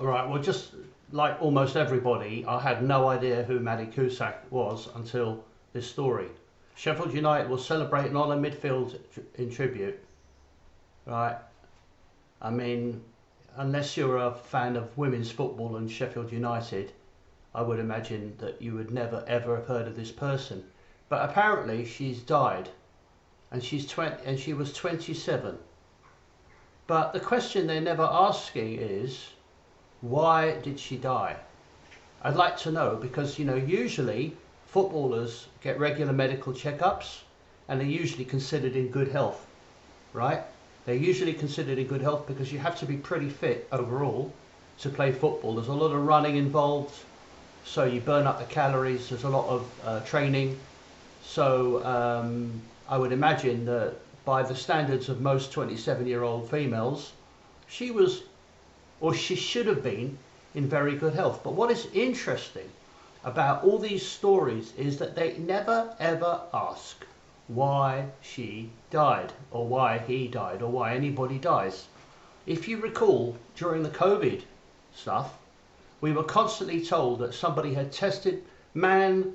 All right, well, just like almost everybody, I had no idea who Maddie Cusack was until this story. Sheffield United will celebrate an honour midfield in tribute, right? I mean, unless you're a fan of women's football and Sheffield United, I would imagine that you would never ever have heard of this person. But apparently she's died, and she was 27. But the question they're never asking is, why did she die? I'd like to know because, usually footballers get regular medical checkups and they're usually considered in good health, right? They're usually considered in good health because you have to be pretty fit overall to play football. There's a lot of running involved, so you burn up the calories. There's a lot of training. So I would imagine that by the standards of most 27-year-old females, she was, or she should have been, in very good health. But what is interesting about all these stories is that they never ever ask why she died, or why he died, or why anybody dies. If you recall, during the COVID stuff, we were constantly told that somebody had tested, man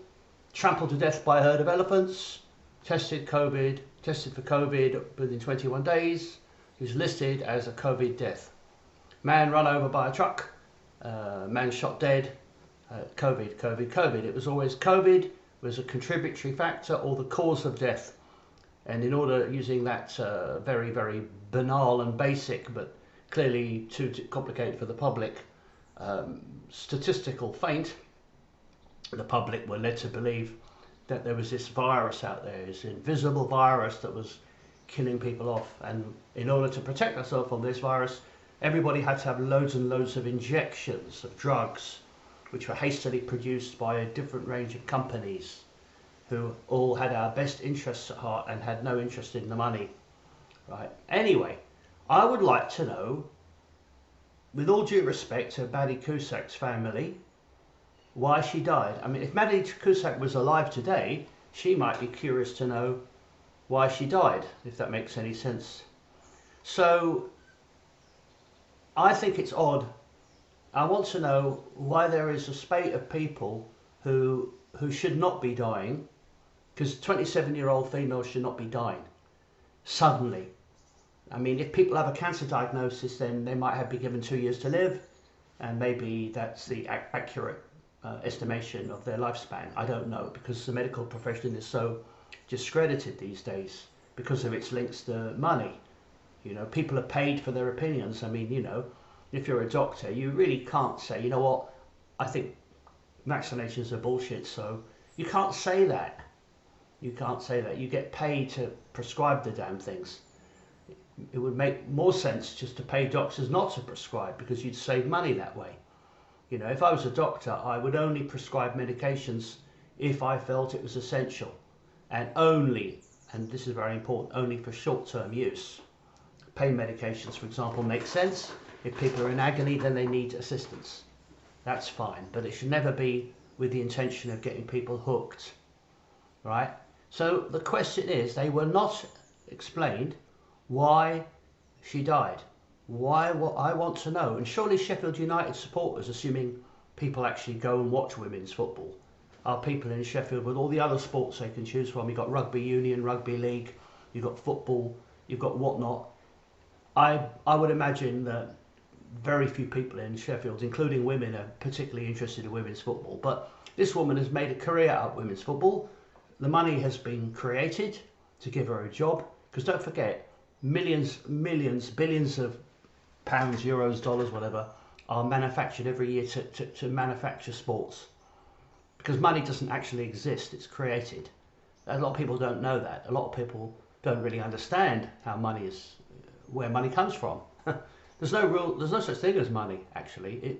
trampled to death by a herd of elephants, tested for COVID within 21 days, he was listed as a COVID death. Man run over by a truck, man shot dead, COVID. It was always COVID was a contributory factor or the cause of death. And in order, using that very, very banal and basic, but clearly too complicated for the public, statistical feint, the public were led to believe that there was this virus out there, this invisible virus that was killing people off. And in order to protect ourselves from this virus, everybody had to have loads and loads of injections of drugs, which were hastily produced by a different range of companies who all had our best interests at heart and had no interest in the money. Right. Anyway, I would like to know, with all due respect to Maddie Cusack's family, why she died. I mean, if Maddie Cusack was alive today, she might be curious to know why she died, if that makes any sense. So, I think it's odd. I want to know why there is a spate of people who should not be dying, because 27-year-old females should not be dying suddenly. I mean, if people have a cancer diagnosis, then they might be given 2 years to live, and maybe that's the accurate estimation of their lifespan. I don't know, because the medical profession is so discredited these days because of its links to money. People are paid for their opinions. I mean, if you're a doctor, you really can't say, you know what, I think vaccinations are bullshit, so you can't say that. You can't say that. You get paid to prescribe the damn things. It would make more sense just to pay doctors not to prescribe, because you'd save money that way. If I was a doctor, I would only prescribe medications if I felt it was essential, and only, and this is very important, only for short-term use. Pain medications, for example, make sense. If people are in agony, then they need assistance. That's fine, but it should never be with the intention of getting people hooked, right? So the question is, they were not explained why she died. Why? What I want to know. And surely Sheffield United supporters, assuming people actually go and watch women's football, are people in Sheffield with all the other sports they can choose from. You've got rugby union, rugby league, you've got football, you've got whatnot. I would imagine that very few people in Sheffield, including women, are particularly interested in women's football. But this woman has made a career out of women's football. The money has been created to give her a job, because don't forget, millions, billions of pounds, euros, dollars, whatever, are manufactured every year to manufacture sports. Because money doesn't actually exist, it's created. A lot of people don't know that. A lot of people don't really understand how where money comes from. There's no such thing as money, actually.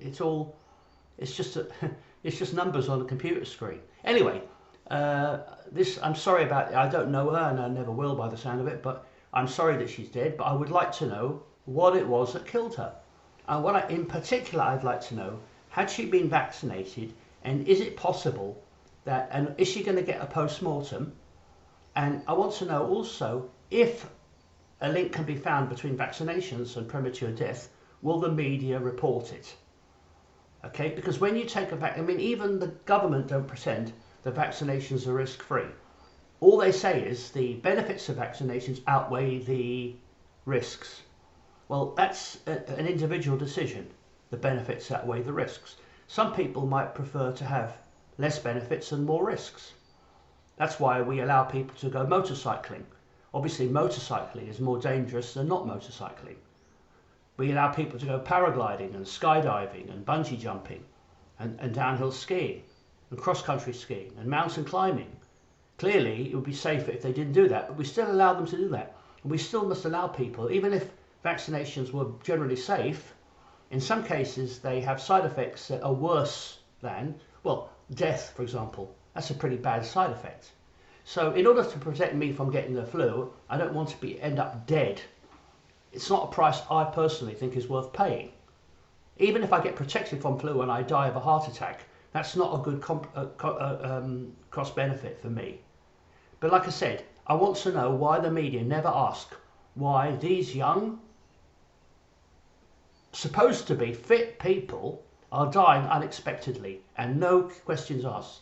It's just numbers on a computer screen. Anyway, I'm sorry about it. I don't know her, and I never will by the sound of it, but I'm sorry that she's dead. But I would like to know what it was that killed her. And in particular, I'd like to know, had she been vaccinated, and is it possible and is she going to get a post-mortem? And I want to know also, if a link can be found between vaccinations and premature death, will the media report it? Okay, because when you take a vaccine, I mean, even the government don't pretend that vaccinations are risk-free. All they say is the benefits of vaccinations outweigh the risks. Well, that's an individual decision. The benefits outweigh the risks. Some people might prefer to have less benefits and more risks. That's why we allow people to go motorcycling. Obviously, motorcycling is more dangerous than not motorcycling. We allow people to go paragliding and skydiving and bungee jumping and downhill skiing and cross-country skiing and mountain climbing. Clearly, it would be safer if they didn't do that, but we still allow them to do that. And we still must allow people, even if vaccinations were generally safe, in some cases they have side effects that are worse than, well, death, for example. That's a pretty bad side effect. So in order to protect me from getting the flu, I don't want to end up dead. It's not a price I personally think is worth paying. Even if I get protected from flu and I die of a heart attack, that's not a good cost benefit for me. But like I said, I want to know why the media never ask why these young, supposed to be fit people are dying unexpectedly and no questions asked.